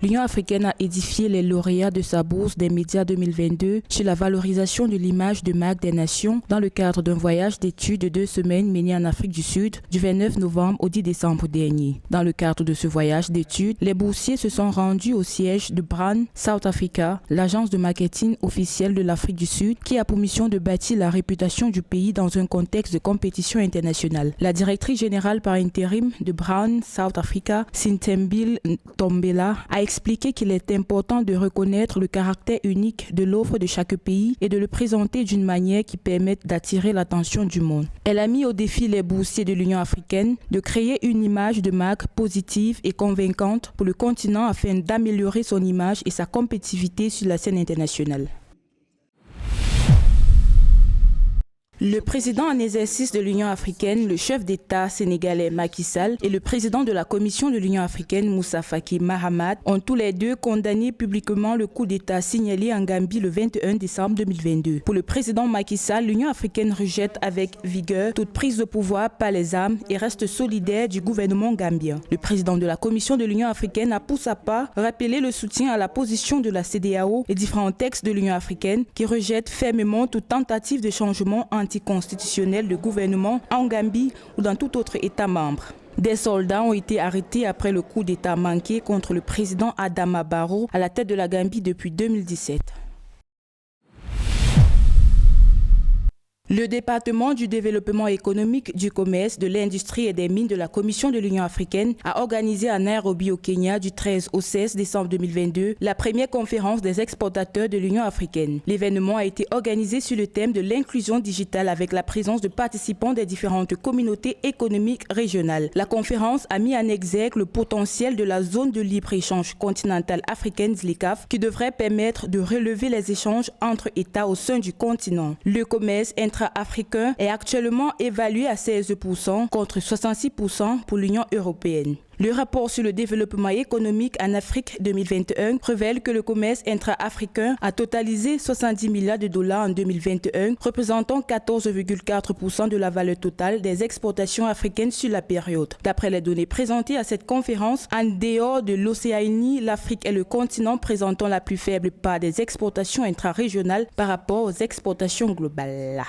L'Union africaine a édifié les lauréats de sa bourse des médias 2022 sur la valorisation de l'image de marque des nations dans le cadre d'un voyage d'études de 2 semaines mené en Afrique du Sud du 29 novembre au 10 décembre dernier. Dans le cadre de ce voyage d'études, les boursiers se sont rendus au siège de Brown South Africa, l'agence de marketing officielle de l'Afrique du Sud qui a pour mission de bâtir la réputation du pays dans un contexte de compétition internationale. La directrice générale par intérim de Brown South Africa, Sintembil Ntombela, a expliqué qu'il est important de reconnaître le caractère unique de l'offre de chaque pays et de le présenter d'une manière qui permette d'attirer l'attention du monde. Elle a mis au défi les boursiers de l'Union africaine de créer une image de marque positive et convaincante pour le continent afin d'améliorer son image et sa compétitivité sur la scène internationale. Le président en exercice de l'Union africaine, le chef d'État sénégalais Macky Sall et le président de la Commission de l'Union africaine Moussa Faki Mahamat ont tous les deux condamné publiquement le coup d'État signalé en Gambie le 21 décembre 2022. Pour le président Macky Sall, l'Union africaine rejette avec vigueur toute prise de pouvoir par les armes et reste solidaire du gouvernement gambien. Le président de la Commission de l'Union africaine a pour sa part rappelé le soutien à la position de la CEDEAO et différents textes de l'Union africaine qui rejettent fermement toute tentative de changement anticonstitutionnel de gouvernement en Gambie ou dans tout autre État membre. Des soldats ont été arrêtés après le coup d'État manqué contre le président Adama Barrow à la tête de la Gambie depuis 2017. Le département du développement économique, du commerce, de l'industrie et des mines de la Commission de l'Union africaine a organisé à Nairobi au Kenya du 13 au 16 décembre 2022 la première conférence des exportateurs de l'Union africaine. L'événement a été organisé sur le thème de l'inclusion digitale avec la présence de participants des différentes communautés économiques régionales. La conférence a mis en exergue le potentiel de la zone de libre-échange continentale africaine ZLECAf qui devrait permettre de relever les échanges entre États au sein du continent. Le commerce intra-africain est actuellement évalué à 16% contre 66% pour l'Union européenne. Le rapport sur le développement économique en Afrique 2021 révèle que le commerce intra-africain a totalisé 70 milliards de dollars en 2021, représentant 14,4% de la valeur totale des exportations africaines sur la période. D'après les données présentées à cette conférence, en dehors de l'Océanie, l'Afrique est le continent présentant la plus faible part des exportations intra-régionales par rapport aux exportations globales.